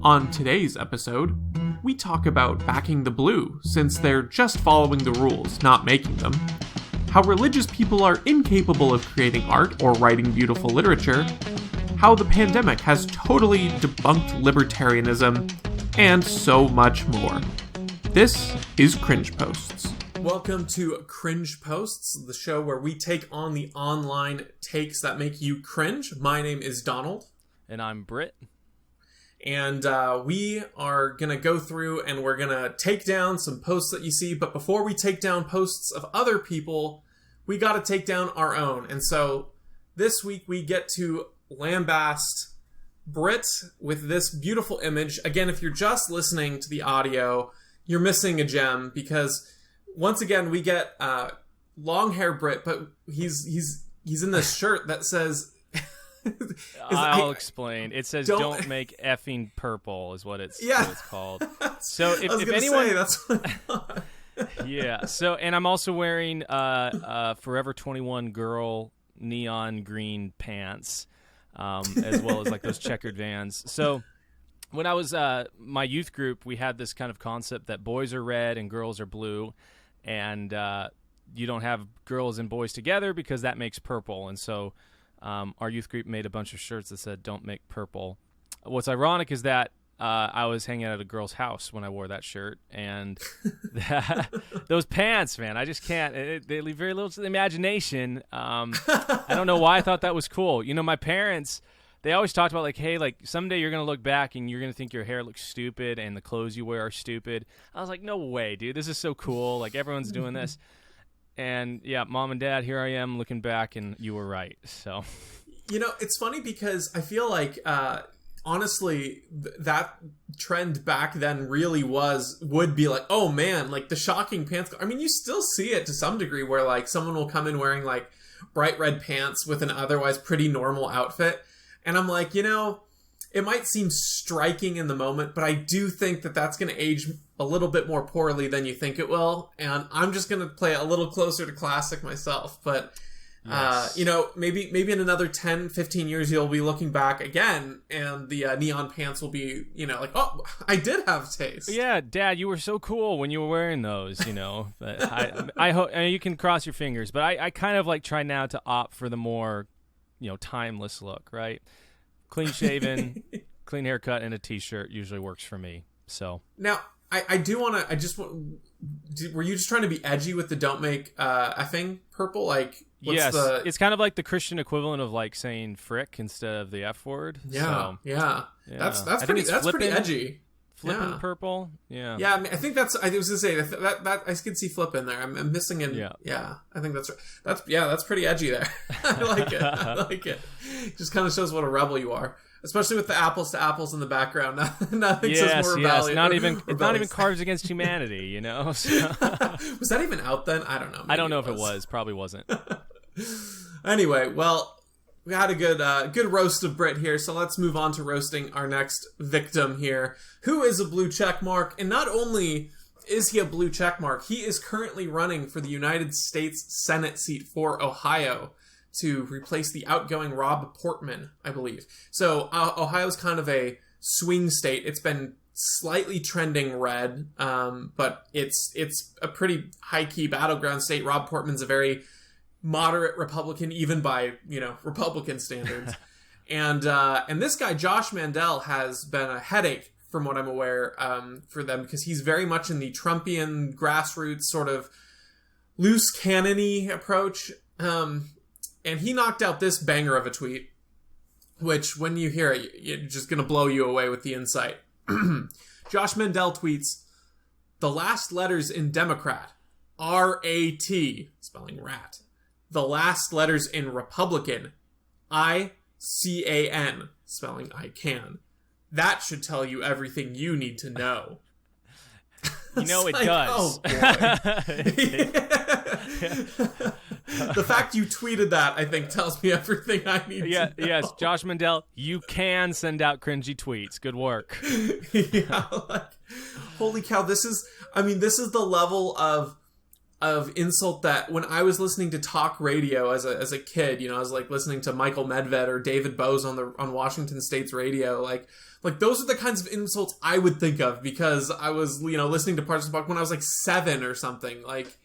On today's episode, we talk about backing the blue, since they're just following the rules, not making them. How religious people are incapable of creating art or writing beautiful literature. How the pandemic has totally debunked libertarianism, and so much more. This is Cringe Posts. Welcome to Cringe Posts, the show where we take on the online takes that make you cringe. My name is Donald. And I'm Britt. And we are going to go through and we're going to take down some posts that you see. But before we take down posts of other people, we got to take down our own. And so this week we get to lambast Britt with this beautiful image. Again, if you're just listening to the audio, you're missing a gem because once again we get long hair Britt, but he's in this shirt that says I'll explain. It says "Don't make effing purple" is what it's called. So if anyone, say, that's what I thought. Yeah. So and I'm also wearing Forever 21 girl neon green pants, as well as like those checkered Vans. So when I was my youth group, we had this kind of concept that boys are red and girls are blue, and you don't have girls and boys together because that makes purple. And so our youth group made a bunch of shirts that said "Don't make purple." What's ironic is that I was hanging out at a girl's house when I wore that shirt, and those pants, man, I just can't. They leave very little to the imagination. I don't know why I thought that was cool. You know, my parents, they always talked about like, hey, like someday you're going to look back and you're going to think your hair looks stupid and the clothes you wear are stupid. I was like, no way, dude. This is so cool. Like everyone's doing this. And yeah, mom and dad, here I am looking back, and you were right. So, you know, it's funny because I feel like, honestly, that trend back then really would be like, oh man, like the shocking pants. I mean, you still see it to some degree where like someone will come in wearing like bright red pants with an otherwise pretty normal outfit. And I'm like, you know, it might seem striking in the moment, but I do think that that's going to age a little bit more poorly than you think it will. And I'm just going to play a little closer to classic myself. But, yes. You know, maybe in another 10, 15 years, you'll be looking back again and the neon pants will be, you know, like, oh, I did have taste. Yeah, Dad, you were so cool when you were wearing those, you know. But I hope you can cross your fingers. But I kind of like try now to opt for the more, you know, timeless look, right? Clean shaven, clean haircut, and a t-shirt usually works for me. So now I do want to. Were you just trying to be edgy with the "Don't make effing purple"? Like, yes, it's kind of like the Christian equivalent of like saying "frick" instead of the F word. Yeah, so, yeah. That's pretty edgy. Flipping purple, yeah. Yeah, I mean, I think that's. I was gonna say that I could see flip in there. I'm missing in. Yeah. I think that's right. That's pretty edgy there. I like it. Just kind of shows what a rebel you are, especially with the apples to apples in the background. Nothing says more rebellion. It's not even Cards Against Humanity, you know. So. Was that even out then? I don't know. I don't know if it was. Probably wasn't. Anyway, well. We had a good roast of Brit here, so let's move on to roasting our next victim here, who is a blue check mark. And not only is he a blue check mark, he is currently running for the United States Senate seat for Ohio to replace the outgoing Rob Portman, I believe. So Ohio's kind of a swing state. It's been slightly trending red, but it's a pretty high-key battleground state. Rob Portman's a very moderate Republican, even by, you know, Republican standards. and this guy, Josh Mandel, has been a headache, from what I'm aware, for them, because he's very much in the Trumpian grassroots sort of loose cannon-y approach. And he knocked out this banger of a tweet, which when you hear it, it's just going to blow you away with the insight. Josh Mandel tweets, "The last letters in Democrat, R-A-T, spelling rat. The last letters in Republican, I-C-A-N, spelling I can. That should tell you everything you need to know." You know, it does. Oh, boy. The fact you tweeted that, I think, tells me everything I need to know. Yes, Josh Mandel, you can send out cringy tweets. Good work. Yeah, like, holy cow, this is the level of of insult that when I was listening to talk radio as a kid, you know, I was like listening to Michael Medved or David Bose on Washington State's radio, like those are the kinds of insults I would think of because I was, you know, listening to parts of the book when I was like 7 or something. Like,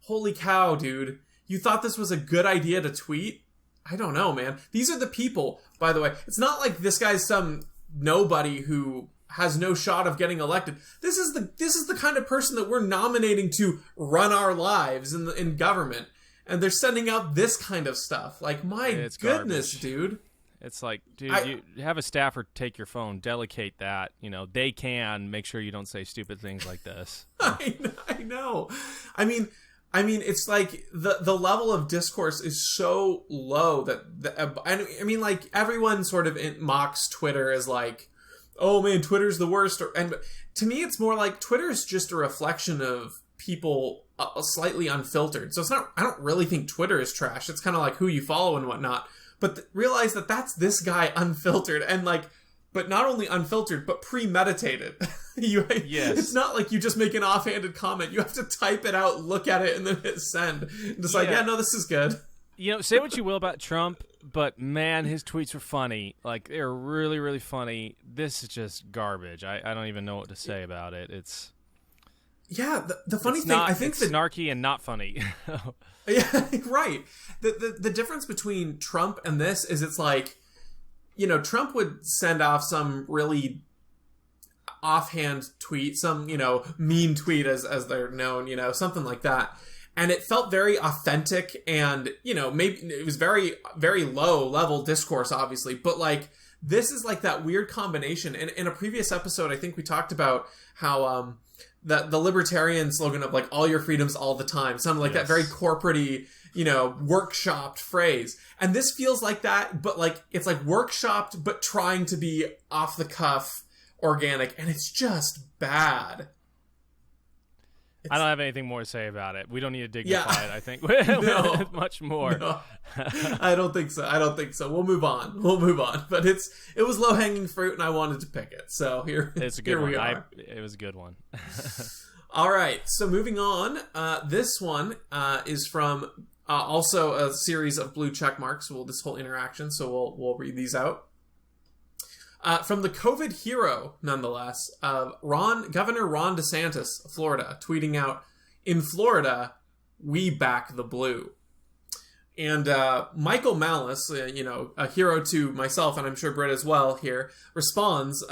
holy cow, dude. You thought this was a good idea to tweet? I don't know, man. These are the people, by the way. It's not like this guy's some nobody who has no shot of getting elected. This is the kind of person that we're nominating to run our lives in government. And they're sending out this kind of stuff. Like, my goodness, garbage. Dude. It's like, dude, you have a staffer take your phone, delegate that. You know, they can make sure you don't say stupid things like this. I know. I mean, it's like the level of discourse is so low that I mean, like, everyone sort of mocks Twitter as like, oh man, Twitter's the worst. And to me, it's more like Twitter is just a reflection of people slightly unfiltered. So it's not. I don't really think Twitter is trash. It's kind of like who you follow and whatnot. But realize that that's this guy unfiltered and like, but not only unfiltered, but premeditated. Yes. It's not like you just make an offhanded comment. You have to type it out, look at it, and then hit send. Just like, yeah, no, this is good. You know, say what you will about Trump, but man, his tweets were funny. Like, they're really, really funny. This is just garbage. I don't even know what to say about it. It's... Yeah, the funny thing, I think it's snarky and not funny. Yeah, right. The difference between Trump and this is it's like, you know, Trump would send off some really offhand tweet, some, you know, mean tweet as they're known, you know, something like that. And it felt very authentic and, you know, maybe it was very, very low level discourse, obviously. But like, this is like that weird combination. And in a previous episode, I think we talked about how, the libertarian slogan of like all your freedoms all the time sounded like that very corporate-y, you know, workshopped phrase. And this feels like that, but like it's like workshopped but trying to be off the cuff organic, and it's just bad. I don't have anything more to say about it. We don't need to dignify it, I think. No. Much more. No. I don't think so. We'll move on. But it was low-hanging fruit, and I wanted to pick it. So it's a good one. We are. It was a good one. All right. So moving on. This one is from also a series of blue check marks. This whole interaction. So we'll read these out. From the COVID hero, nonetheless, Governor Ron DeSantis of Florida, tweeting out, "In Florida, we back the blue." And Michael Malice, you know, a hero to myself, and I'm sure Britt as well here, responds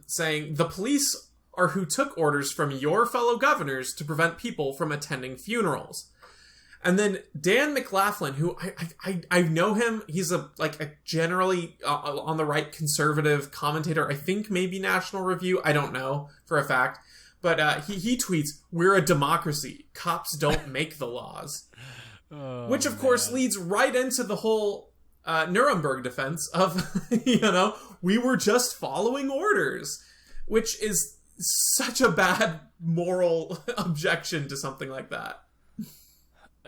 saying, "The police are who took orders from your fellow governors to prevent people from attending funerals." And then Dan McLaughlin, who I know him, he's a generally on the right conservative commentator. I think maybe National Review. I don't know for a fact, but he tweets, "We're a democracy. Cops don't make the laws," which of course leads right into the whole Nuremberg defense of you know, we were just following orders, which is such a bad moral objection to something like that.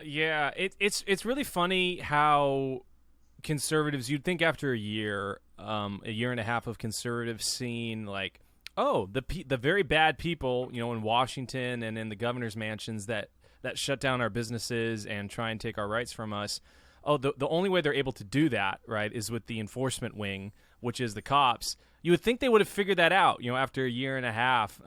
Yeah, it's really funny how conservatives, you'd think after a year and a half of conservatives seeing like, oh, the very bad people, you know, in Washington and in the governor's mansions that shut down our businesses and try and take our rights from us. Oh, the only way they're able to do that, right, is with the enforcement wing, which is the cops. You would think they would have figured that out, you know, after a year and a half.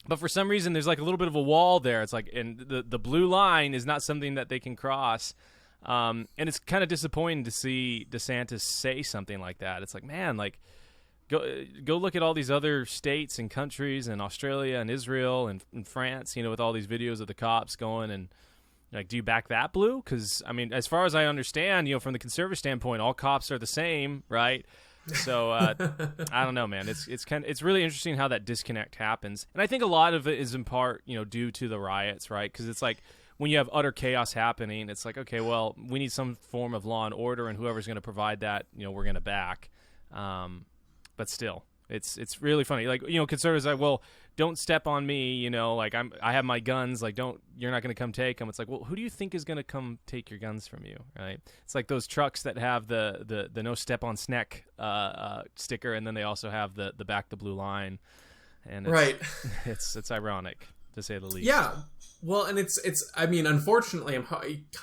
But for some reason, there's like a little bit of a wall there. It's like, and the blue line is not something that they can cross. And it's kind of disappointing to see DeSantis say something like that. It's like, man, like, go look at all these other states and countries and Australia and Israel and France, you know, with all these videos of the cops going and like, do you back that blue? Because, I mean, as far as I understand, you know, from the conservative standpoint, all cops are the same, right? So I don't know, man. It's really interesting how that disconnect happens, and I think a lot of it is in part, you know, due to the riots, right? Because it's like when you have utter chaos happening, it's like, okay, well, we need some form of law and order, and whoever's going to provide that, you know, we're going to back. But still, it's really funny. Like, you know, conservatives are like, well, don't step on me, you know, like I have my guns, like you're not going to come take them. It's like, well, who do you think is going to come take your guns from you, right? It's like those trucks that have the no step on snack sticker, and then they also have the back the blue line, and it's, right. It's ironic. to say the least. Yeah. Well, and it's. I mean, unfortunately,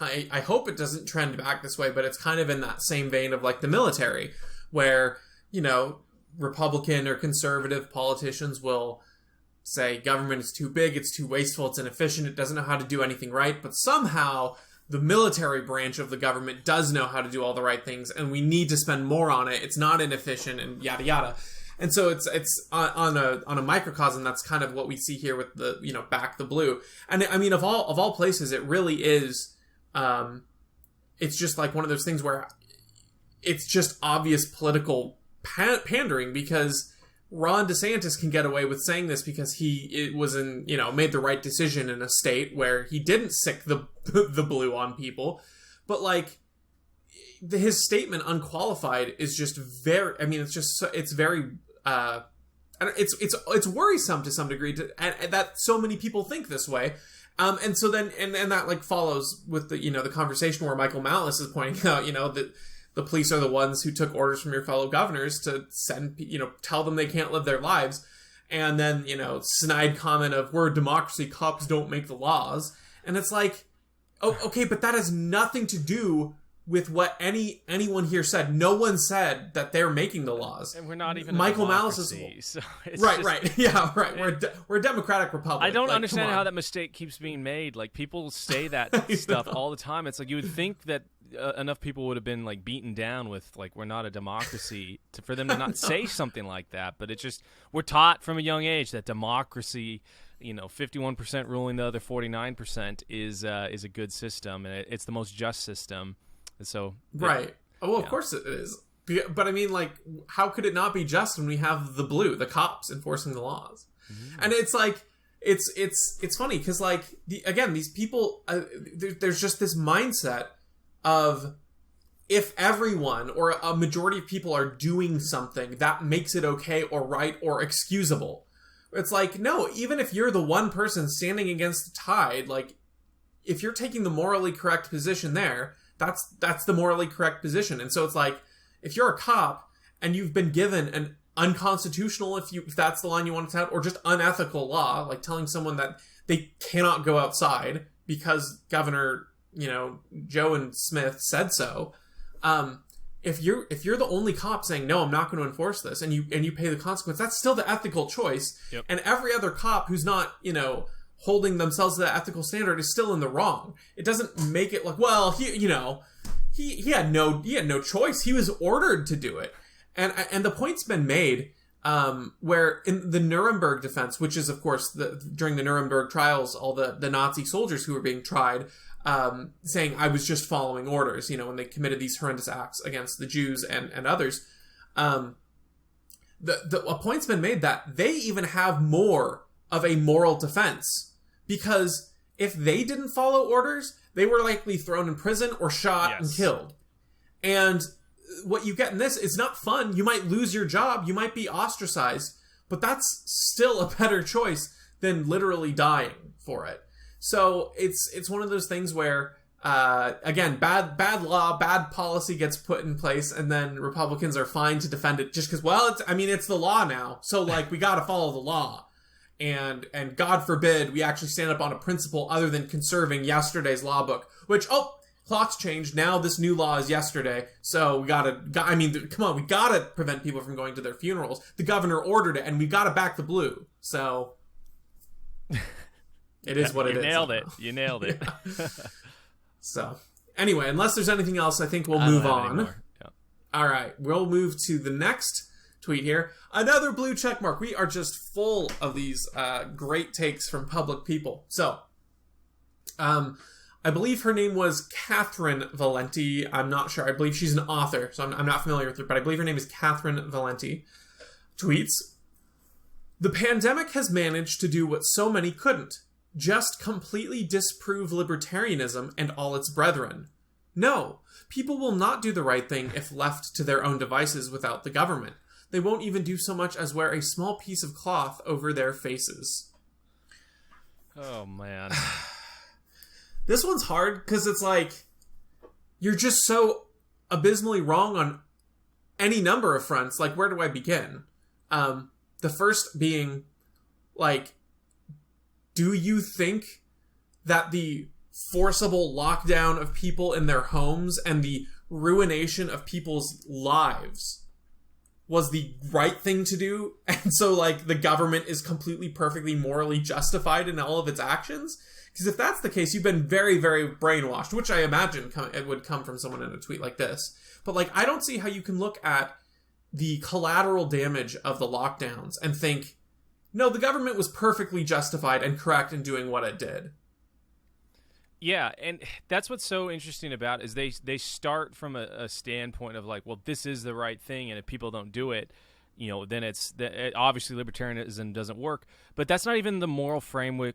I hope it doesn't trend back this way, but it's kind of in that same vein of like the military, where, you know, Republican or conservative politicians will say government is too big, it's too wasteful, it's inefficient, it doesn't know how to do anything right, but somehow the military branch of the government does know how to do all the right things, and we need to spend more on it. It's not inefficient, and yada yada. And so it's on a microcosm. That's kind of what we see here with the, you know, Back the Blue. And I mean, of all places, it really is. It's just like one of those things where it's just obvious political pandering, because Ron DeSantis can get away with saying this because it was made the right decision in a state where he didn't sick the blue on people. But like, his statement unqualified is just very, I mean, it's very, it's worrisome to some degree and that so many people think this way. And so then, and that like follows with the, you know, the conversation where Michael Malice is pointing out, you know, that the police are the ones who took orders from your fellow governors to send, you know, tell them they can't live their lives. And then, you know, snide comment of, we're a democracy, cops don't make the laws. And it's like, oh, okay, but that has nothing to do with what anyone here said. No one said that they're making the laws. And we're not even Michael a Malice so right. Yeah, right. We're a democratic republic. I don't understand how that mistake keeps being made. Like, people say that stuff all the time. It's like, you would think that enough people would have been like beaten down with like, we're not a democracy for them to not say something like that. But it's just, we're taught from a young age that democracy, you know, 51% ruling the other 49% is a good system, and it's the most just system. And so, right. Well, of course it is. But I mean, like, how could it not be just when we have the blue, the cops enforcing the laws? Mm-hmm. And it's like, it's funny because, like, these people, there's just this mindset of, if everyone or a majority of people are doing something, that makes it okay or right or excusable. It's like, no, even if you're the one person standing against the tide, like, if you're taking the morally correct position there, that's the morally correct position. And so it's like, if you're a cop and you've been given an unconstitutional, if that's the line you want to have, or just unethical law, like telling someone that they cannot go outside because Governor, you know, Joe and Smith said so. If you're the only cop saying, no, I'm not going to enforce this, and you pay the consequence, that's still the ethical choice. Yep. And every other cop who's not, you know, holding themselves to that ethical standard is still in the wrong. It doesn't make it like, well, he had no choice. He was ordered to do it. And the point's been made, where in the Nuremberg defense, which is, of course, during the Nuremberg trials, all the Nazi soldiers who were being tried, saying, I was just following orders, you know, when they committed these horrendous acts against the Jews and others. A point's been made that they even have more of a moral defense, because if they didn't follow orders, they were likely thrown in prison or shot and killed. And what you get in this is not fun. You might lose your job. You might be ostracized, but that's still a better choice than literally dying for it. So it's one of those things where, again, bad law, bad policy gets put in place, and then Republicans are fine to defend it just because, well, it's the law now. So, like, we got to follow the law. And God forbid we actually stand up on a principle other than conserving yesterday's law book, which, clocks changed. Now this new law is yesterday. So we gotta prevent people from going to their funerals. The governor ordered it, and we gotta back the blue. So it is what it is. You nailed it. Yeah. So anyway, unless there's anything else, I think we'll move on. Yeah. All right. We'll move to the next tweet here. Another blue check mark. We are just full of these great takes from public people. So, I believe her name was Catherine Valenti. I'm not sure. I believe she's an author, so I'm not familiar with her, but I believe her name is Catherine Valenti. Tweets, the pandemic has managed to do what so many couldn't. Just completely disprove libertarianism and all its brethren. No, people will not do the right thing if left to their own devices without the government. They won't even do so much as wear a small piece of cloth over their faces. Oh, man. This one's hard because it's like, you're just so abysmally wrong on any number of fronts. Like, where do I begin? The first being, like, do you think that the forcible lockdown of people in their homes and the ruination of people's lives was the right thing to do? And so, like, the government is completely, perfectly, morally justified in all of its actions? Because if that's the case, you've been very, very brainwashed, which I imagine it would come from someone in a tweet like this. But, like, I don't see how you can look at the collateral damage of the lockdowns and think, no, the government was perfectly justified and correct in doing what it did. Yeah, and that's what's so interesting about it, is they start from a standpoint of like, well, this is the right thing, and if people don't do it, you know, then obviously libertarianism doesn't work. But that's not even the moral framework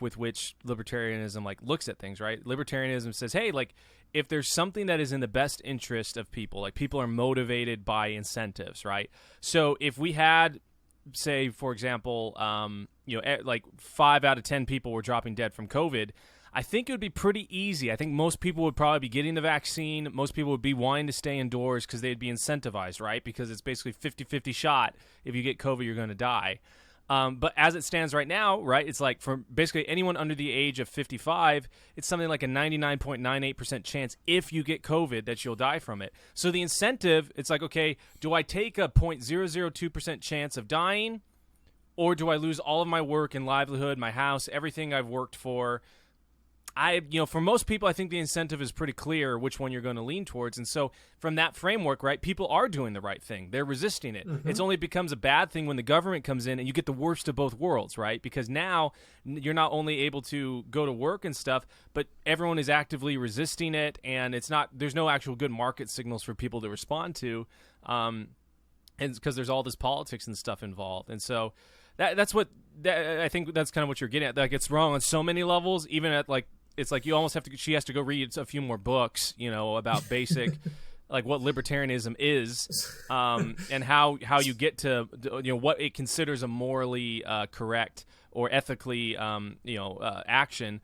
with which libertarianism like looks at things, right? Libertarianism says, hey, like, if there's something that is in the best interest of people, like people are motivated by incentives, right? So if we had, say, for example, like 5 out of 10 people were dropping dead from COVID, I think it would be pretty easy. I think most people would probably be getting the vaccine. Most people would be wanting to stay indoors because they'd be incentivized, right? Because it's basically 50-50 shot. If you get COVID, you're going to die. But as it stands right now, right, it's like for basically anyone under the age of 55, it's something like a 99.98% chance if you get COVID that you'll die from it. So the incentive, it's like, okay, do I take a 0.002% chance of dying, or do I lose all of my work and livelihood, my house, everything I've worked for? For most people, I think the incentive is pretty clear which one you're going to lean towards. And so from that framework, right, people are doing the right thing. They're resisting it. Mm-hmm. It's only becomes a bad thing when the government comes in and you get the worst of both worlds, right? Because now you're not only able to go to work and stuff, but everyone is actively resisting it, and there's no actual good market signals for people to respond to, and because there's all this politics and stuff involved. And so that's what I think that's kind of what you're getting at. Like, it's wrong on so many levels, even at like, it's like you almost have to. She has to go read a few more books, about basic, like what libertarianism is, and how you get to, what it considers a morally correct or ethically, action,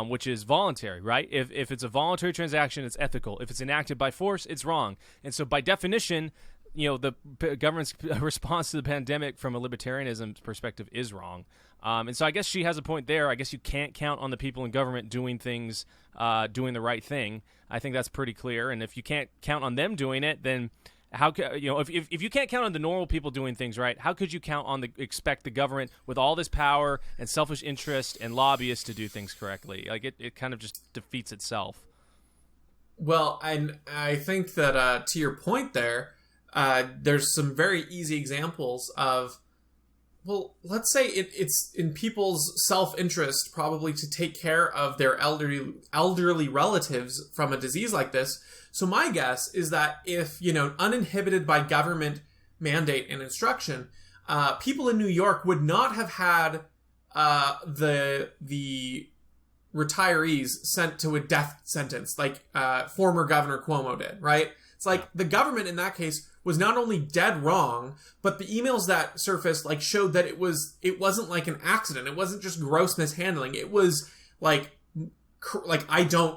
which is voluntary, right? If it's a voluntary transaction, it's ethical. If it's enacted by force, it's wrong. And so, by definition, the government's response to the pandemic from a libertarianism perspective is wrong. And so I guess she has a point there. I guess you can't count on the people in government doing things, doing the right thing. I think that's pretty clear. And if you can't count on them doing it, then how if you can't count on the normal people doing things right, how could you expect the government with all this power and selfish interest and lobbyists to do things correctly? Like, it kind of just defeats itself. Well, and I think that to your point there, there's some very easy examples of, well, let's say it's in people's self-interest probably to take care of their elderly relatives from a disease like this. So my guess is that if, uninhibited by government mandate and instruction, people in New York would not have had the retirees sent to a death sentence like former Governor Cuomo did, right? It's like the government in that case was not only dead wrong, but the emails that surfaced showed that it wasn't like an accident. It wasn't just gross mishandling. It was I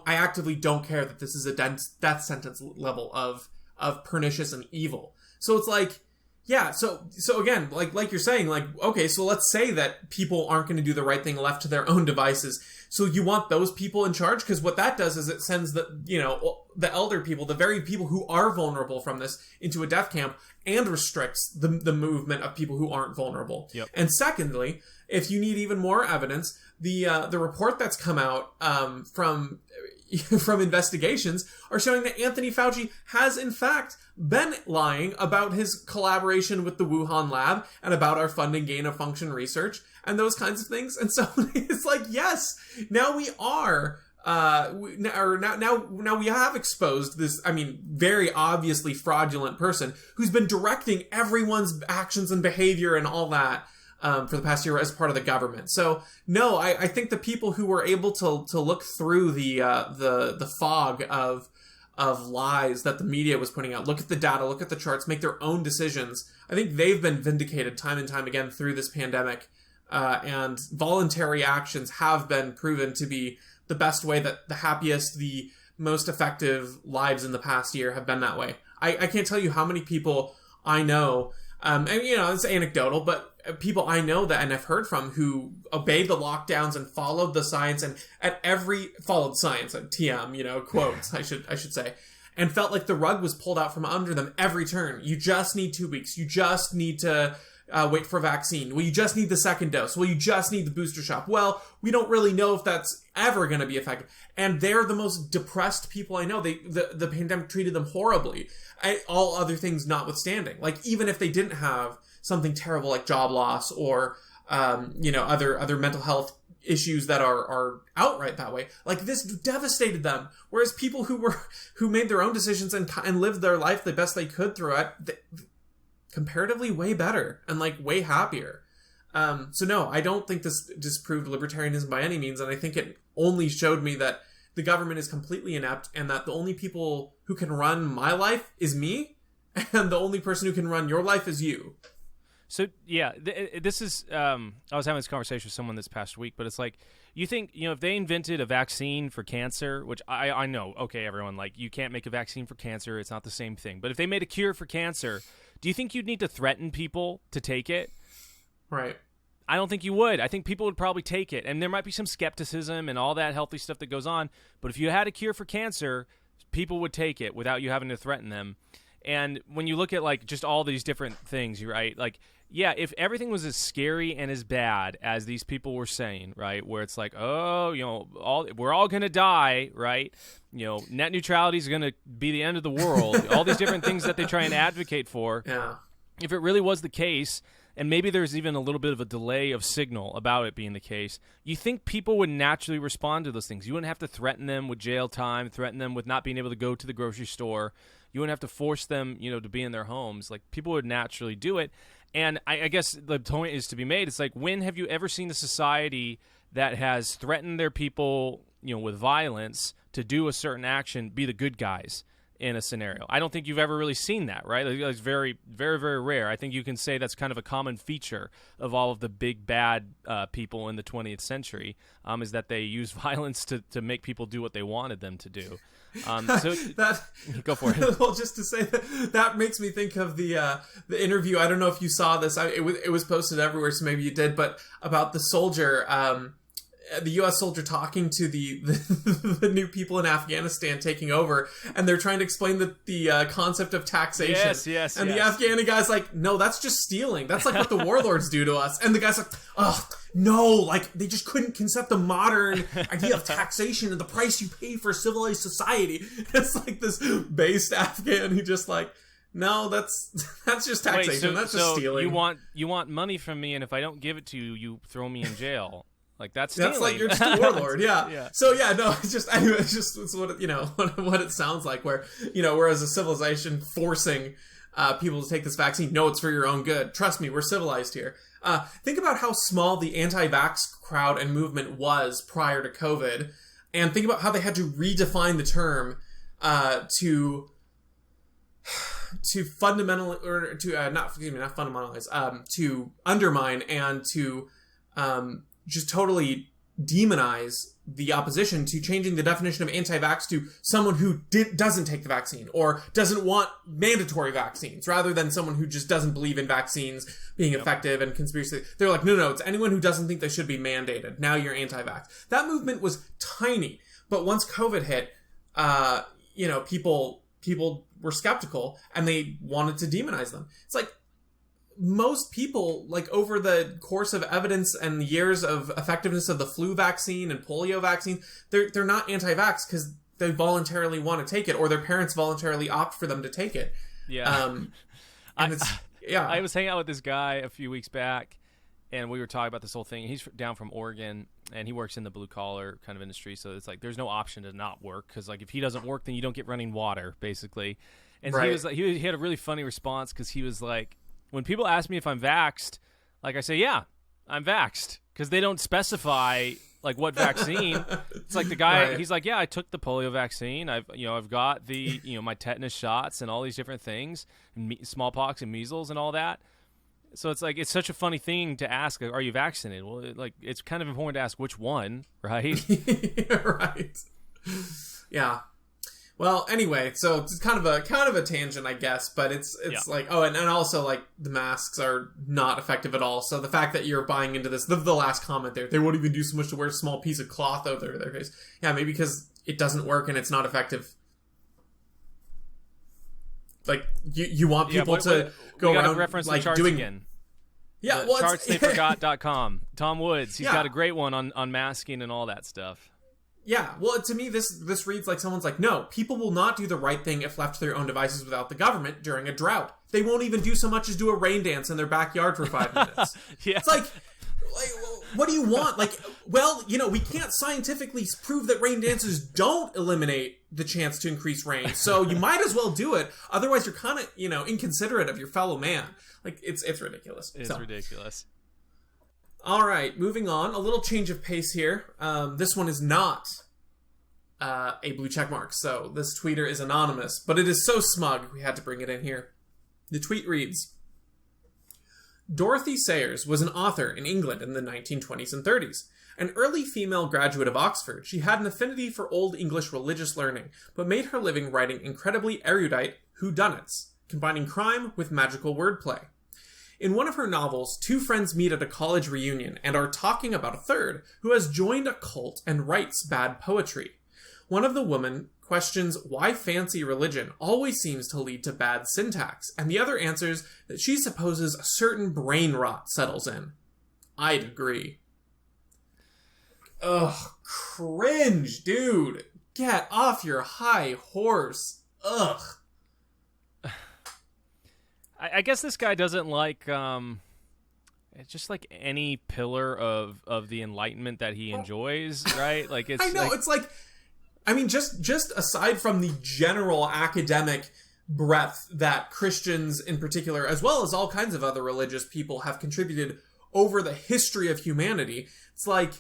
actively don't care that this is a death sentence level of pernicious and evil. So it's like, yeah, so again, like you're saying, okay, so let's say that people aren't going to do the right thing left to their own devices. So you want those people in charge? Because what that does is it sends the elder people, the very people who are vulnerable from this, into a death camp, and restricts the movement of people who aren't vulnerable. Yep. And secondly, if you need even more evidence, the report that's come out from investigations are showing that Anthony Fauci has in fact been lying about his collaboration with the Wuhan lab and about our funding gain of function research and those kinds of things. And so it's like, yes, now we are now we have exposed this, very obviously fraudulent person who's been directing everyone's actions and behavior and all that for the past year as part of the government. So no, I think the people who were able to look through the fog of lies that the media was putting out, look at the data, look at the charts, make their own decisions, I think they've been vindicated time and time again through this pandemic. And voluntary actions have been proven to be the best way, that the happiest, the most effective lives in the past year have been that way. I can't tell you how many people I know And, it's anecdotal, but people I know that and I've heard from who obeyed the lockdowns and followed the science and followed science, TM, quotes, I should say, and felt like the rug was pulled out from under them every turn. You just need 2 weeks. You just need to wait for a vaccine. Well, you just need the second dose. Well, you just need the booster shot. Well, we don't really know if that's ever going to be effective. And they're the most depressed people I know. The pandemic treated them horribly. All other things notwithstanding. Like, even if they didn't have something terrible like job loss or, other mental health issues that are outright that way, like, this devastated them. Whereas people who made their own decisions and lived their life the best they could through it, comparatively way better and like way happier. So no, I don't think this disproved libertarianism by any means, and I think it only showed me that the government is completely inept and that the only people who can run my life is me, and the only person who can run your life is you. So yeah, this is I was having this conversation with someone this past week, but it's like, you think, if they invented a vaccine for cancer, which I know, okay, everyone, like, you can't make a vaccine for cancer, it's not the same thing, but if they made a cure for cancer, do you think you'd need to threaten people to take it? Right. I don't think you would. I think people would probably take it, and there might be some skepticism and all that healthy stuff that goes on, but if you had a cure for cancer, people would take it without you having to threaten them. And when you look at, like, just all these different things, right, like, yeah, if everything was as scary and as bad as these people were saying, right, where it's like, oh, we're all going to die, right, net neutrality is going to be the end of the world, all these different things that they try and advocate for. Yeah. If it really was the case, and maybe there's even a little bit of a delay of signal about it being the case, you think people would naturally respond to those things. You wouldn't have to threaten them with jail time, threaten them with not being able to go to the grocery store. You wouldn't have to force them, to be in their homes. Like, people would naturally do it. And I guess the point is to be made. It's like, when have you ever seen a society that has threatened their people, with violence to do a certain action, be the good guys in a scenario? I don't think you've ever really seen that, right? It's very, very, very rare. I think you can say that's kind of a common feature of all of the big bad people in the 20th century, is that they use violence to make people do what they wanted them to do. So go for it. Well, just to say that makes me think of the interview. I don't know if you saw this. It was posted everywhere, so maybe you did. But about the soldier, the U.S. soldier talking to the new people in Afghanistan taking over, and they're trying to explain the concept of taxation. Yes. And the Afghani guy's like, no, that's just stealing. That's like what the warlords do to us. And the guy's like, oh, no, like, they just couldn't concept the modern idea of taxation and the price you pay for civilized society. It's like this based Afghan who just like, no, that's just taxation. That's just stealing. You want money from me, and if I don't give it to you, you throw me in jail. Like, that's stealing. That's like, you're just a warlord, yeah. So yeah, no, it's what what it sounds like. Where whereas a civilization forcing people to take this vaccine, no, it's for your own good. Trust me, we're civilized here. Think about how small the anti-vax crowd and movement was prior to COVID, and think about how they had to redefine the term to fundamentally, or to not fundamentalize, to undermine and to just totally demonize the opposition, to changing the definition of anti-vax to someone who doesn't take the vaccine or doesn't want mandatory vaccines, rather than someone who just doesn't believe in vaccines being effective and conspiracy. They're like, no, it's anyone who doesn't think they should be mandated. Now you're anti-vax. That movement was tiny, but once COVID hit, people were skeptical and they wanted to demonize them. It's like, most people, like, over the course of evidence and years of effectiveness of the flu vaccine and polio vaccine, they're not anti-vax because they voluntarily want to take it, or their parents voluntarily opt for them to take it. Yeah. I was hanging out with this guy a few weeks back, and we were talking about this whole thing. He's down from Oregon, and he works in the blue collar kind of industry, so it's like there's no option to not work, because like if he doesn't work, then you don't get running water, basically. And right. He was like, he had a really funny response, because he was like, when people ask me if I'm vaxxed, like, I say, yeah, I'm vaxxed, because they don't specify like what vaccine. It's like the guy, right. He's like, yeah, I took the polio vaccine. I've got the my tetanus shots and all these different things, and smallpox and measles and all that. So it's like, it's such a funny thing to ask, are you vaccinated? Well, it's kind of important to ask which one, right? Right. Yeah. Well, anyway, so it's kind of a tangent, I guess, but it's like, oh, and also like the masks are not effective at all. So the fact that you're buying into this, the last comment there, they won't even do so much to wear a small piece of cloth over their face. Yeah, maybe because it doesn't work and it's not effective. Like you want people to go around reference like the charts doing again. Yeah, well, chartstheyforgot.com. Tom Woods, he's got a great one on masking and all that stuff. Yeah, well, to me, this reads like someone's like, no, people will not do the right thing if left to their own devices without the government during a drought. They won't even do so much as do a rain dance in their backyard for 5 minutes. Yeah. It's like, what do you want? Like, well, we can't scientifically prove that rain dances don't eliminate the chance to increase rain, so you might as well do it. Otherwise, you're kind of, inconsiderate of your fellow man. Like, it's ridiculous. It's ridiculous. All right, moving on. A little change of pace here. This one is not a blue check mark, so this tweeter is anonymous, but it is so smug we had to bring it in here. The tweet reads, Dorothy Sayers was an author in England in the 1920s and 30s. An early female graduate of Oxford, she had an affinity for Old English religious learning, but made her living writing incredibly erudite whodunits, combining crime with magical wordplay. In one of her novels, 2 friends meet at a college reunion and are talking about a third, who has joined a cult and writes bad poetry. One of the women questions why fancy religion always seems to lead to bad syntax, and the other answers that she supposes a certain brain rot settles in. I'd agree. Ugh, cringe, dude. Get off your high horse. Ugh. I guess this guy doesn't like just like any pillar of the Enlightenment that he enjoys, right? Like it's I know, it's like, I mean, just aside from the general academic breadth that Christians in particular, as well as all kinds of other religious people, have contributed over the history of humanity, it's like,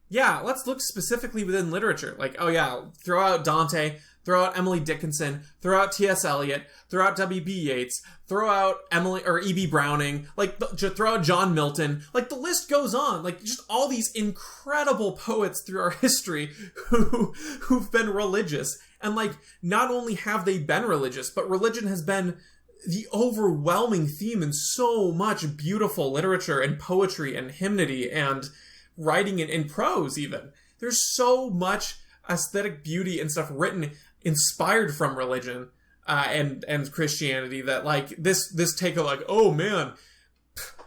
yeah, let's look specifically within literature. Like, oh yeah, throw out Dante, throw out Emily Dickinson, throw out T.S. Eliot, throw out W.B. Yeats, throw out E.B. Browning, like, throw out John Milton. Like, the list goes on. Like, just all these incredible poets through our history who've been religious. And, like, not only have they been religious, but religion has been the overwhelming theme in so much beautiful literature and poetry and hymnody and writing in prose even. There's so much aesthetic beauty and stuff written inspired from religion and Christianity that, like, this take of, like, oh man,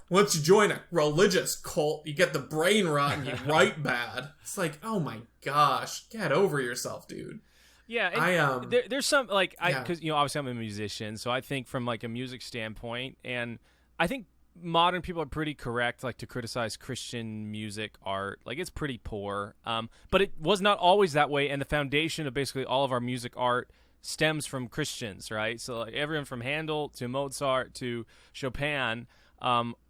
once you join a religious cult, you get the brain rot and you write bad. It's like, oh my gosh, get over yourself, dude. Yeah, there's some, like, because obviously I'm a musician, so I think from like a music standpoint, and I think modern people are pretty correct, like, to criticize Christian music art. Like, it's pretty poor, but it was not always that way, and the foundation of basically all of our music art stems from Christians, right? So, like, everyone from Handel to Mozart to Chopin,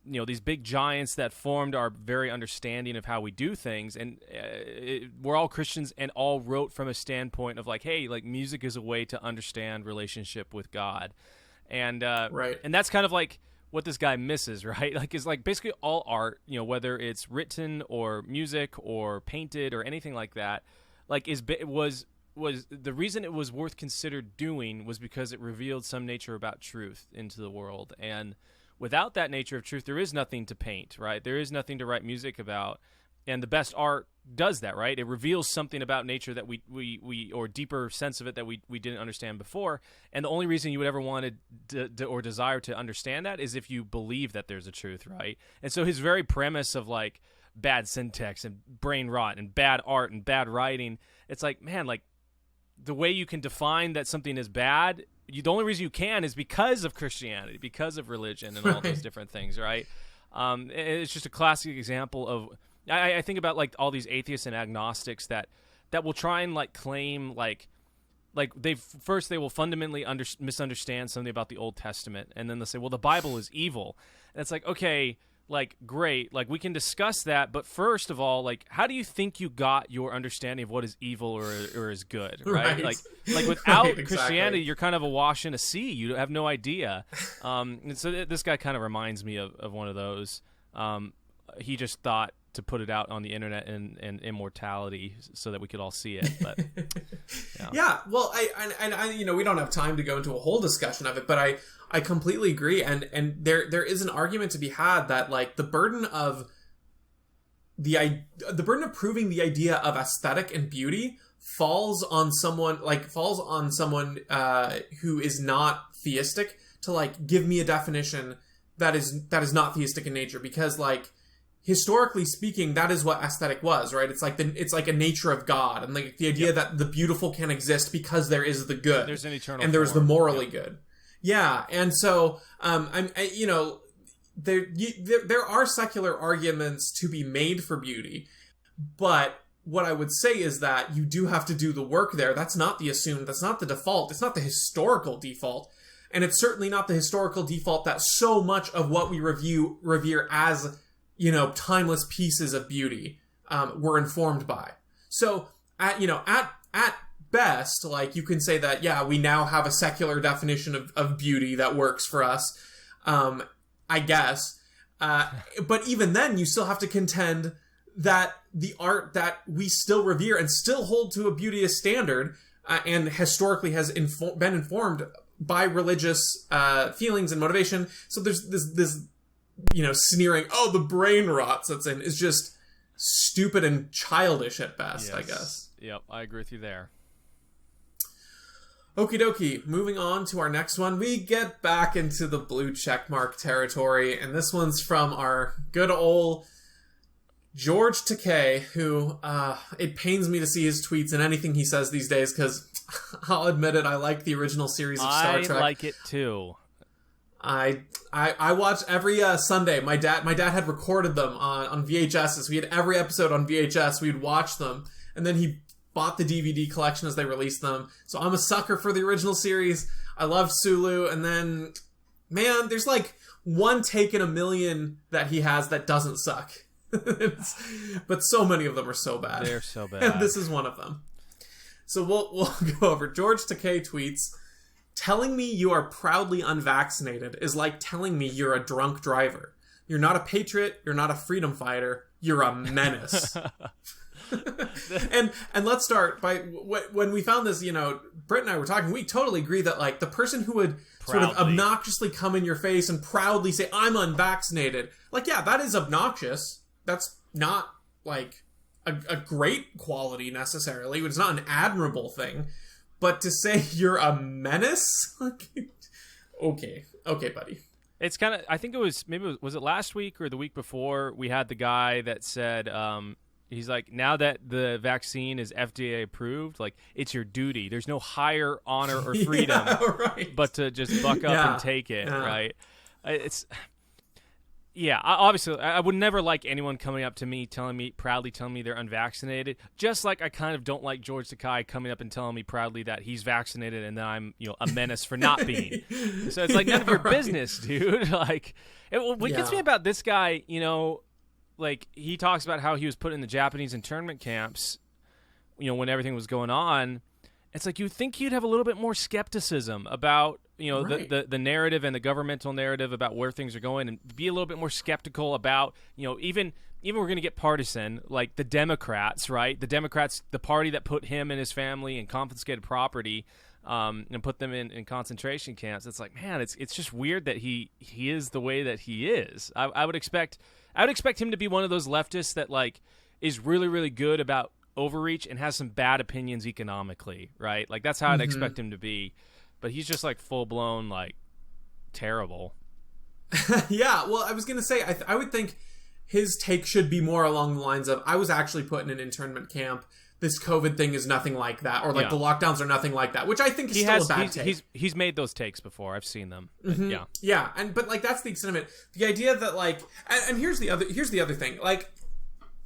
these big giants that formed our very understanding of how we do things, and we're all Christians and all wrote from a standpoint of, like, hey, like, music is a way to understand relationship with God, and right, and that's kind of like what this guy misses, right? Like, is like basically all art, whether it's written or music or painted or anything like that, like, was the reason it was worth considered doing was because it revealed some nature about truth into the world. And without that nature of truth, there is nothing to paint, right? There is nothing to write music about. And the best art does that, right? It reveals something about nature that we or deeper sense of it that we didn't understand before. And the only reason you would ever want to or desire to understand that is if you believe that there's a truth, right? And so his very premise of, like, bad syntax and brain rot and bad art and bad writing, it's like, man, like, the way you can define that something is bad, the only reason you can is because of Christianity, because of religion and all those different things, right? It's just a classic example of, I think about, like, all these atheists and agnostics that will try and, like, claim like they will fundamentally misunderstand something about the Old Testament, and then they'll say, well, the Bible is evil. And it's like, okay, like, great, like, we can discuss that, but first of all, like, how do you think you got your understanding of what is evil or is good, right? Like without right, exactly. Christianity, you're kind of awash in a sea. You have no idea. And so this guy kind of reminds me of one of those. He just thought to put it out on the internet and immortality so that we could all see it. But yeah. Well, I you know, we don't have time to go into a whole discussion of it, but I completely agree. And there is an argument to be had that like the burden of proving the idea of aesthetic and beauty falls on someone who is not theistic to like give me a definition that is not theistic in nature, because like historically speaking, that is what aesthetic was, right? It's like a nature of God, and like the idea that the beautiful can exist because there is the good. There's an eternal and there's form. the morally good. Yeah, and so you know, there are secular arguments to be made for beauty, but what I would say is that you do have to do the work there. That's not the assumed. That's not the default. It's not the historical default. And it's certainly not the historical default that so much of what we revere as, you know, timeless pieces of beauty were informed by. So, at best, like, you can say that, yeah, we now have a secular definition of beauty that works for us, I guess. But even then, you still have to contend that the art that we still revere and still hold to a beauteous standard and historically has been informed by religious feelings and motivation. So there's this you know, sneering, oh, the brain rot sets in, is just stupid and childish at best, yes. I guess. Yep, I agree with you there. Okie dokie, moving on to our next one, we get back into the blue checkmark territory, and this one's from our good old George Takei, who, it pains me to see his tweets and anything he says these days, because I'll admit it, I like the original series of Star Trek. I like it too. I watched every Sunday. My dad had recorded them on VHSs. We had every episode on VHS. We'd watch them, and then he bought the DVD collection as they released them. So I'm a sucker for the original series. I love Sulu, and then, man, there's like one take in a million that he has that doesn't suck. But so many of them are so bad. They're so bad. And this is one of them. So we'll go over. George Takei tweets, "Telling me you are proudly unvaccinated is like telling me you're a drunk driver. You're not a patriot. You're not a freedom fighter. You're a menace." and let's start by when we found this, you know, Britt and I were talking, we totally agree that like the person who would sort of obnoxiously come in your face and proudly say, "I'm unvaccinated," like, yeah, that is obnoxious. That's not like a great quality necessarily. It's not an admirable thing. But to say you're a menace? Okay, buddy. It's kind of, I think it was, was it last week or the week before, we had the guy that said, he's like, now that the vaccine is FDA approved, like, it's your duty. There's no higher honor or freedom but to just buck up and take it, right? It's... Yeah, obviously, I would never like anyone coming up to me, proudly telling me they're unvaccinated. Just like I kind of don't like George Takei coming up and telling me proudly that he's vaccinated and that I'm, you know, a menace for not being. So it's like none of your business, dude. Like, what gets me about this guy, you know, like he talks about how he was put in the Japanese internment camps, you know, when everything was going on. It's like you'd think you'd have a little bit more skepticism about, you know, the narrative and the governmental narrative about where things are going, and be a little bit more skeptical about, you know, even we're going to get partisan, like the Democrats, right? The Democrats, the party that put him and his family in confiscated property and put them in concentration camps. It's like, man, it's just weird that he is the way that he is. I would expect him to be one of those leftists that like is really, really good about overreach and has some bad opinions economically, right? Like that's how I'd expect him to be, but he's just like full blown like terrible. Yeah, well, I was gonna say I would think his take should be more along the lines of, I was actually put in an internment camp. This COVID thing is nothing like that, or like the lockdowns are nothing like that, which I think is still a bad take. He's made those takes before. I've seen them. Yeah, but like that's the extent of it. The idea that like, and here's the other thing, like,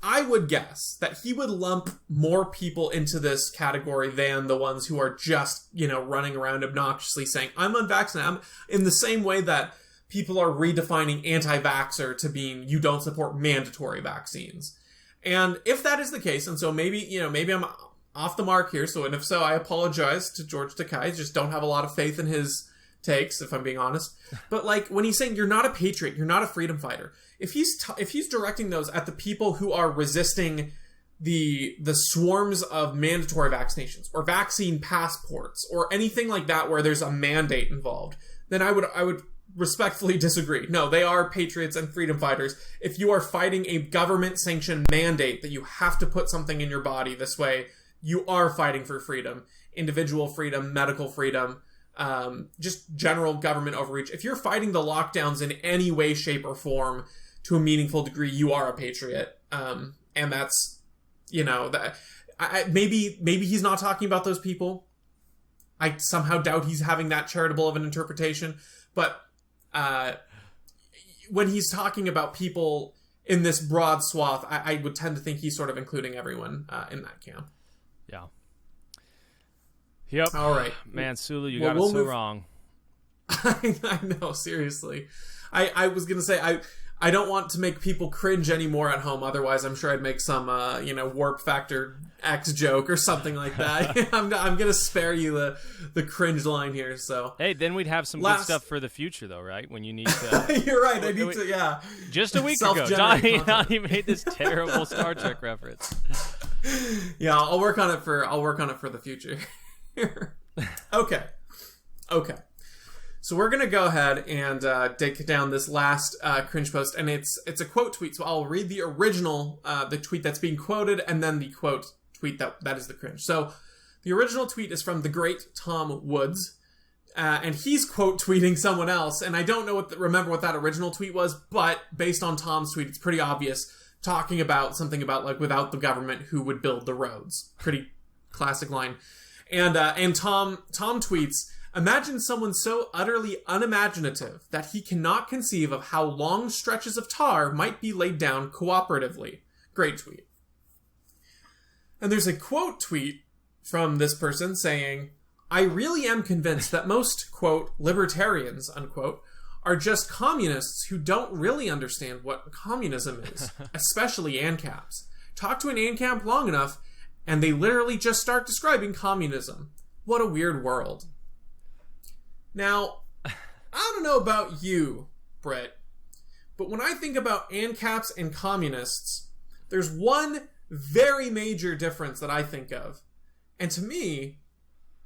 I would guess that he would lump more people into this category than the ones who are just, you know, running around obnoxiously saying, "I'm unvaccinated." I'm in the same way that people are redefining anti-vaxxer to being, you don't support mandatory vaccines. And if that is the case, and so maybe I'm off the mark here, and if so, I apologize to George Takei. Just don't have a lot of faith in his takes, if I'm being honest. But like when he's saying you're not a patriot, you're not a freedom fighter, if he's directing those at the people who are resisting the swarms of mandatory vaccinations or vaccine passports or anything like that where there's a mandate involved, then I would respectfully disagree. No, they are patriots and freedom fighters. If you are fighting a government-sanctioned mandate that you have to put something in your body this way, you are fighting for freedom. Individual freedom, medical freedom, just general government overreach. If you're fighting the lockdowns in any way, shape, or form to a meaningful degree, you are a patriot. And that's, that maybe he's not talking about those people. I somehow doubt he's having that charitable of an interpretation. But when he's talking about people in this broad swath, I would tend to think he's sort of including everyone in that camp. Yeah. Yep. All right. Man, Sulu, you got it so wrong. I know, seriously. I was going to say, I don't want to make people cringe anymore at home. Otherwise, I'm sure I'd make some, warp factor X joke or something like that. I'm going to spare you the cringe line here. So hey, then we'd have some good stuff for the future, though, right? When you need to. You're right. I need to. Yeah. Just a week ago, Donnie made this terrible Star Trek reference. Yeah, I'll work on it for the future. Okay. So we're gonna go ahead and take down this last cringe post, and it's a quote tweet. So I'll read the original, the tweet that's being quoted, and then the quote tweet that is the cringe. So the original tweet is from the great Tom Woods, and he's quote tweeting someone else, and I don't remember what that original tweet was, but based on Tom's tweet, it's pretty obvious, talking about something about like without the government, who would build the roads? Pretty classic line. And Tom tweets, imagine someone so utterly unimaginative that he cannot conceive of how long stretches of tar might be laid down cooperatively. Great tweet. And there's a quote tweet from this person saying, I really am convinced that most, quote, libertarians, unquote, are just communists who don't really understand what communism is, especially ANCAPs. Talk to an ANCAP long enough, and they literally just start describing communism. What a weird world. Now, I don't know about you, Brett, but when I think about ANCAPs and communists, there's one very major difference that I think of. And to me,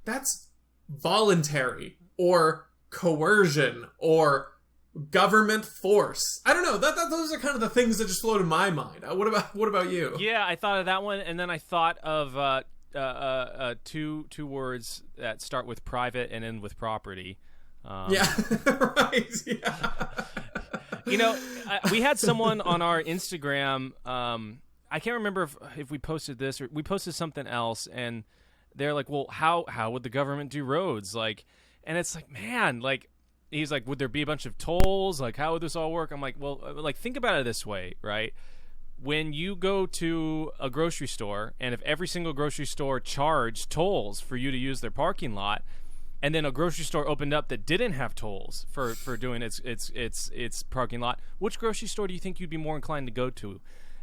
that's voluntary or coercion or government force. I don't know. Those are kind of the things that just float in my mind. What about you? Yeah, I thought of that one, and then I thought of two words that start with private and end with property. Yeah, right. Yeah. We had someone on our Instagram. I can't remember if we posted this or we posted something else, and they're like, "Well, how would the government do roads?" Like, and it's like, man, like. He's like, would there be a bunch of tolls? Like, how would this all work? I'm like, well, like, think about it this way, right? When you go to a grocery store, and if every single grocery store charged tolls for you to use their parking lot, and then a grocery store opened up that didn't have tolls for doing its parking lot, which grocery store do you think you'd be more inclined to go to?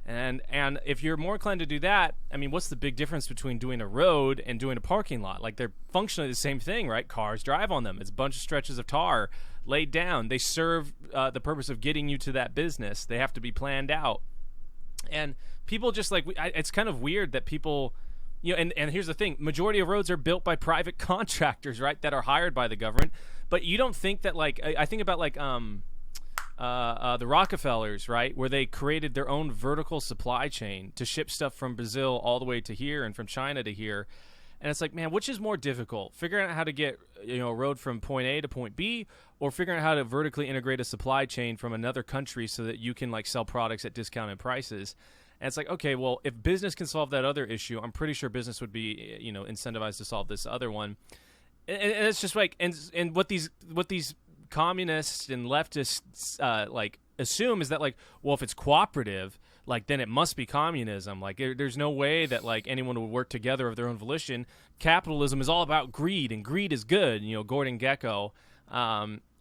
And if you're more inclined to do that, I mean, what's the big difference between doing a road and doing a parking lot? Like, they're functionally the same thing, right? Cars drive on them. It's a bunch of stretches of tar laid down. They serve the purpose of getting you to that business. They have to be planned out. And people just like, it's kind of weird that people, and here's the thing. Majority of roads are built by private contractors, right, that are hired by the government. But you don't think that, like, I think about, like, the Rockefellers, right, where they created their own vertical supply chain to ship stuff from Brazil all the way to here and from China to here. And it's like, man, which is more difficult? Figuring out how to get, a road from point A to point B, or figuring out how to vertically integrate a supply chain from another country so that you can, like, sell products at discounted prices. And it's like, okay, well, if business can solve that other issue, I'm pretty sure business would be, incentivized to solve this other one. And it's just like, and what these communists and leftists like assume is that, like, well, if it's cooperative, like, then it must be communism. Like, there's no way that, like, anyone would work together of their own volition. Capitalism is all about greed, and greed is good. Gordon Gekko.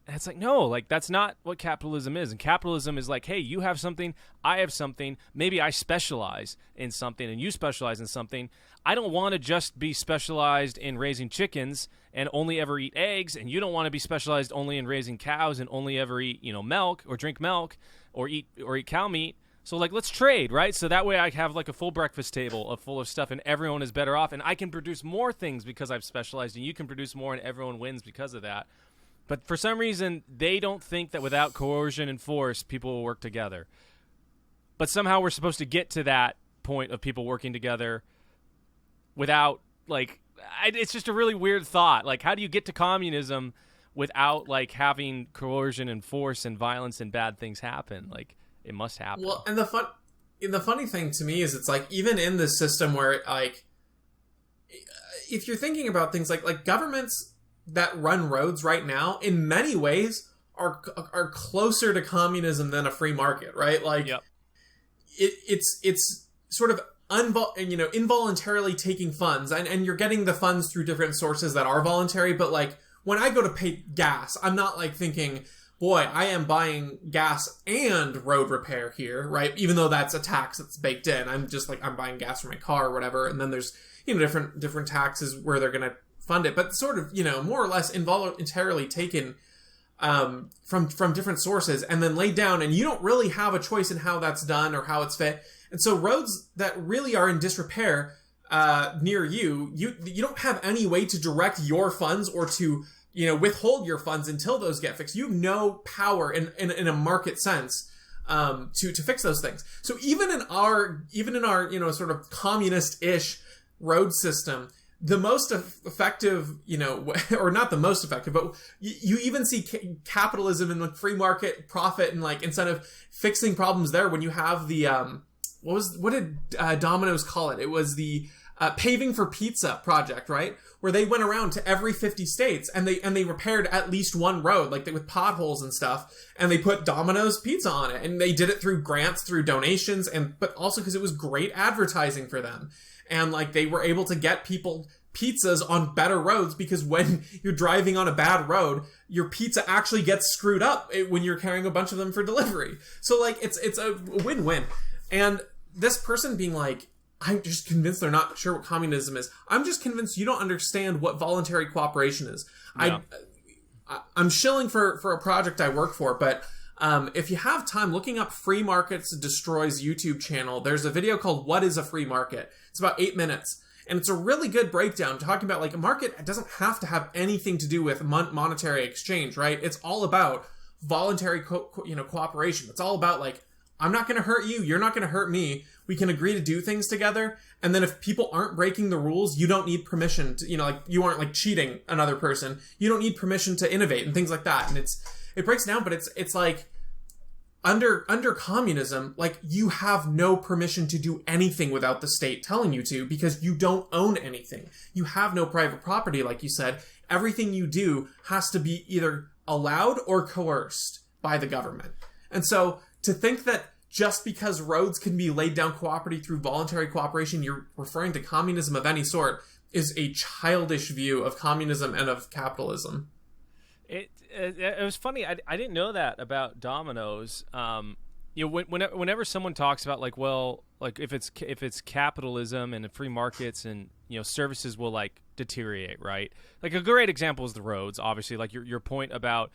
And it's like, no, like that's not what capitalism is. And capitalism is like, hey, you have something, I have something. Maybe I specialize in something and you specialize in something. I don't want to just be specialized in raising chickens and only ever eat eggs. And you don't want to be specialized only in raising cows and only ever eat, milk or drink milk or eat cow meat. So like, let's trade, right? So that way I have like a full breakfast table full of stuff and everyone is better off. And I can produce more things because I've specialized and you can produce more and everyone wins because of that. But for some reason, they don't think that without coercion and force, people will work together. But somehow we're supposed to get to that point of people working together without, like, it's just a really weird thought. Like, how do you get to communism without, like, having coercion and force and violence and bad things happen? Like, it must happen. Well, and the funny thing to me is it's like, even in this system where, like, if you're thinking about things like governments that run roads right now, in many ways, are closer to communism than a free market, right? Like, yep. It's sort of involuntarily taking funds, and you're getting the funds through different sources that are voluntary. But like, when I go to pay gas, I'm not like thinking, boy, I am buying gas and road repair here, right? Even though that's a tax that's baked in. I'm just like, I'm buying gas for my car or whatever, and then there's different taxes where they're gonna fund it, but sort of, more or less involuntarily taken from different sources and then laid down, and you don't really have a choice in how that's done or how it's fit. And so roads that really are in disrepair near you don't have any way to direct your funds or to withhold your funds until those get fixed. You have no power in a market sense to fix those things. So even in our sort of communist-ish road system, the most effective, or not the most effective, but you even see capitalism and the free market profit and like instead of fixing problems there, when you have the what did Domino's call it? It was the paving for pizza project, right? Where they went around to every 50 states and they repaired at least one road, like with potholes and stuff, and they put Domino's pizza on it, and they did it through grants, through donations, but also because it was great advertising for them. And like, they were able to get people pizzas on better roads, because when you're driving on a bad road, your pizza actually gets screwed up when you're carrying a bunch of them for delivery. So like, it's a win-win. And this person being like, I'm just convinced they're not sure what communism is. I'm just convinced you don't understand what voluntary cooperation is. Yeah. I'm shilling for a project I work for, but if you have time, looking up Free Markets Destroys YouTube channel, there's a video called What is a Free Market? It's about 8 minutes. And it's a really good breakdown talking about like a market doesn't have to have anything to do with monetary exchange, right? It's all about voluntary cooperation. It's all about like, I'm not going to hurt you. You're not going to hurt me. We can agree to do things together. And then if people aren't breaking the rules, you don't need permission to, like you aren't like cheating another person. You don't need permission to innovate and things like that. And it breaks down, but it's like under communism, like you have no permission to do anything without the state telling you to, because you don't own anything. You have no private property, like you said. Everything you do has to be either allowed or coerced by the government. And so to think that just because roads can be laid down cooperatively through voluntary cooperation, you're referring to communism of any sort, is a childish view of communism and of capitalism. It was funny. I didn't know that about Domino's. Whenever someone talks about like, well, like if it's capitalism and free markets and services will like deteriorate, right? Like a great example is the roads. Obviously, like your point about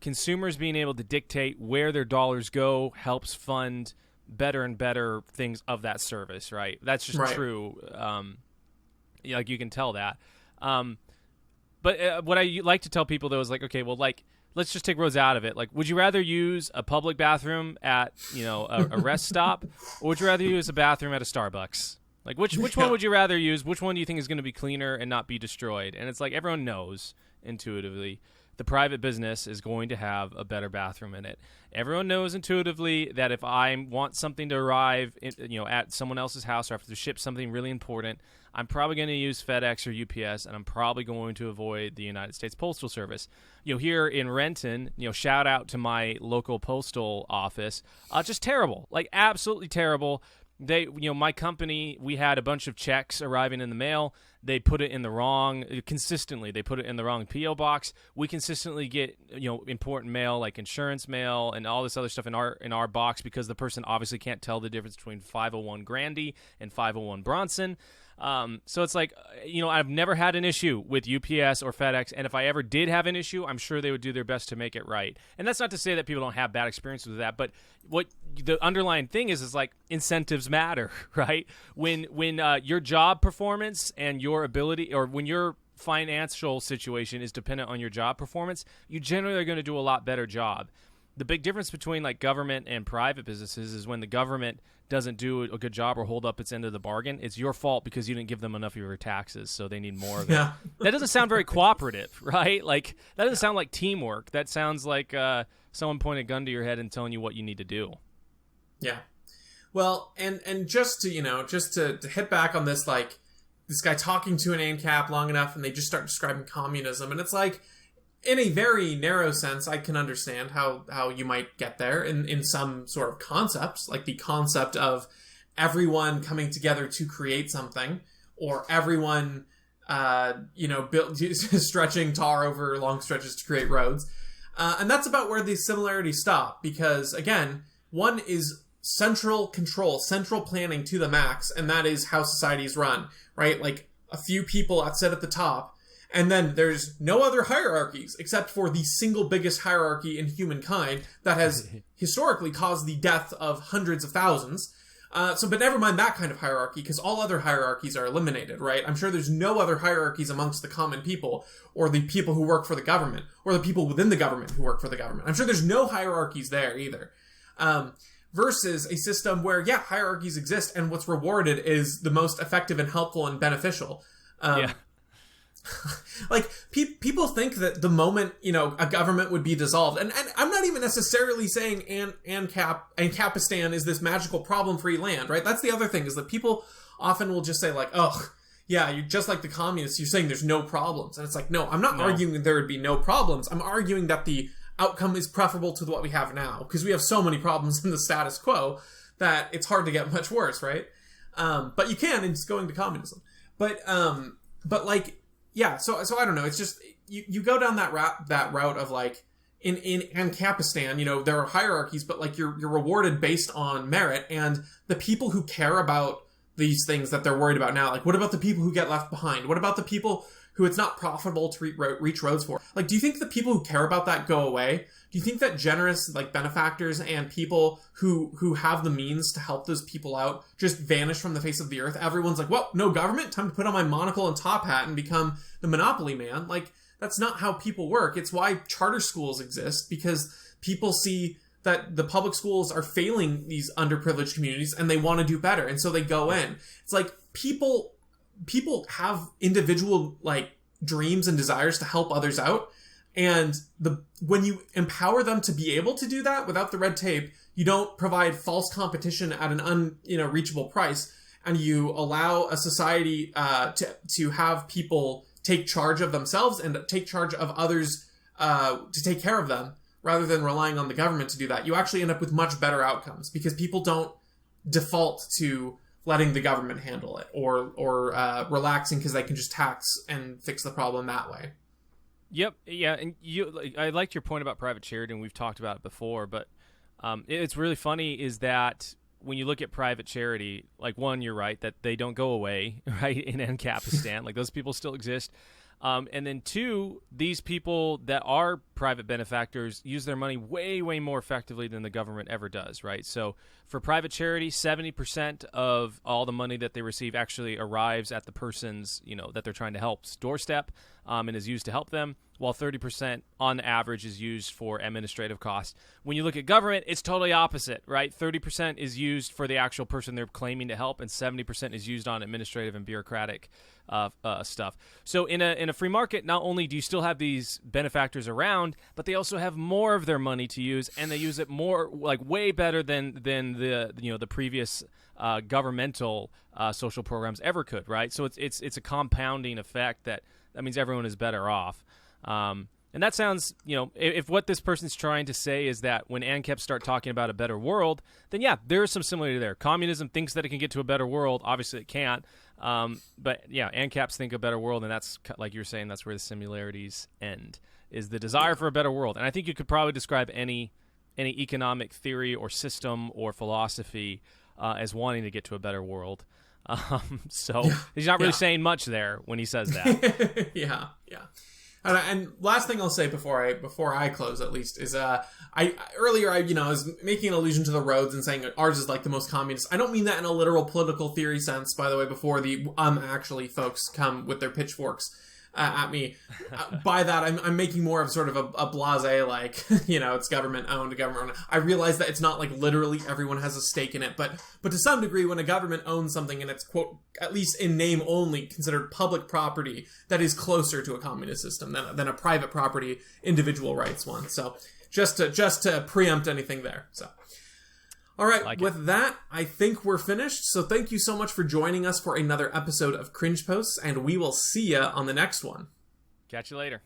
consumers being able to dictate where their dollars go helps fund better and better things of that service, right? That's just right. True. Like you can tell that. But what I like to tell people though is like, okay, well, like let's just take roads out of it. Like, would you rather use a public bathroom at a rest stop, or would you rather use a bathroom at a Starbucks? Like, which one would you rather use? Which one do you think is going to be cleaner and not be destroyed? And it's like everyone knows intuitively the private business is going to have a better bathroom in it. Everyone knows intuitively that if I want something to arrive at someone else's house, or I have to ship something really important, I'm probably going to use FedEx or UPS, and I'm probably going to avoid the United States Postal Service. Here in Renton, shout out to my local postal office. Just terrible, like absolutely terrible. my company, we had a bunch of checks arriving in the mail. They put it in the wrong, consistently. They put it in the wrong P.O. box. We consistently get, important mail like insurance mail and all this other stuff in our box because the person obviously can't tell the difference between 501 Grandy and 501 Bronson. So it's like, I've never had an issue with UPS or FedEx, and if I ever did have an issue, I'm sure they would do their best to make it right. And that's not to say that people don't have bad experiences with that, but what the underlying thing is like incentives matter, right? When your job performance and your ability, or when your financial situation is dependent on your job performance, you generally are going to do a lot better job. The big difference between like government and private businesses is when the government doesn't do a good job or hold up its end of the bargain, it's your fault because you didn't give them enough of your taxes, so they need more of it. That doesn't sound very cooperative, right? Like, that doesn't sound like teamwork. That sounds like someone pointing a gun to your head and telling you what you need to do. Yeah. Well, and just to hit back on this, like, this guy talking to an ANCAP long enough and they just start describing communism, and it's like, in a very narrow sense, I can understand how you might get there in some sort of concepts, like the concept of everyone coming together to create something, or everyone, stretching tar over long stretches to create roads. And that's about where these similarities stop, because, again, one is central control, central planning to the max, and that is how societies run, right? Like, a few people sit at the top, and then there's no other hierarchies except for the single biggest hierarchy in humankind that has historically caused the death of hundreds of thousands. But never mind that kind of hierarchy, because all other hierarchies are eliminated, right? I'm sure there's no other hierarchies amongst the common people, or the people who work for the government, or the people within the government who work for the government. I'm sure there's no hierarchies there either. Versus a system where, hierarchies exist, and what's rewarded is the most effective and helpful and beneficial. Like, people think that the moment, a government would be dissolved, and I'm not even necessarily saying Ancapistan is this magical problem-free land, right? That's the other thing, is that people often will just say, like, oh, yeah, you're just like the communists, you're saying there's no problems. And it's like, no, I'm not arguing that there would be no problems. I'm arguing that the outcome is preferable to what we have now, because we have so many problems in the status quo that it's hard to get much worse, right? But you can, in just going to communism. But like, yeah, so I don't know. It's just you go down that route of, like, in Ancapistan, there are hierarchies, but, like, you're rewarded based on merit, and the people who care about these things that they're worried about now, like, what about the people who get left behind? What about the people who it's not profitable to reach roads for? Like, do you think the people who care about that go away? Do you think that generous, like, benefactors and people who have the means to help those people out just vanish from the face of the earth? Everyone's like, well, no government? Time to put on my monocle and top hat and become the monopoly man. Like, that's not how people work. It's why charter schools exist, because people see that the public schools are failing these underprivileged communities and they want to do better. And so they go in. It's like people have individual, like, dreams and desires to help others out. And when you empower them to be able to do that without the red tape, you don't provide false competition at an unreachable price, and you allow a society to have people take charge of themselves and take charge of others to take care of them, rather than relying on the government to do that. You actually end up with much better outcomes, because people don't default to letting the government handle it, or relaxing because they can just tax and fix the problem that way. Yep, yeah, and I liked your point about private charity, and we've talked about it before, but it's really funny is that when you look at private charity, like, one, you're right, that they don't go away, right, in Ancapistan. Like, those people still exist. And then two, these people that are private benefactors use their money way, way more effectively than the government ever does, right? So for private charity, 70% of all the money that they receive actually arrives at the person's, that they're trying to help's doorstep, and is used to help them, while 30% on average is used for administrative costs. When you look at government, it's totally opposite, right? 30% is used for the actual person they're claiming to help, and 70% is used on administrative and bureaucratic stuff. So in a free market, not only do you still have these benefactors around, but they also have more of their money to use, and they use it more, like, way better than the previous governmental social programs ever could, right? So it's a compounding effect that means everyone is better off. And that sounds, if what this person's trying to say is that when ANCAPs start talking about a better world, then yeah, there is some similarity there. Communism thinks that it can get to a better world. Obviously, it can't. But yeah, ANCAPs think a better world, and that's, like you're saying, that's where the similarities end, is the desire for a better world. And I think you could probably describe any economic theory or system or philosophy as wanting to get to a better world. So he's not really saying much there when he says that. Yeah. And last thing I'll say before I close, at least, is earlier I was making an allusion to the roads and saying ours is like the most communist. I don't mean that in a literal political theory sense, by the way, before the actually folks come with their pitchforks at me. By that, I'm making more of sort of a blasé, like, it's government owned. I realize that it's not like literally everyone has a stake in it, but to some degree, when a government owns something and it's, quote, at least in name only, considered public property, that is closer to a communist system than a private property, individual rights one. So just to preempt anything there. So. All right, with that, I think we're finished. So thank you so much for joining us for another episode of Cringe Posts, and we will see ya on the next one. Catch you later.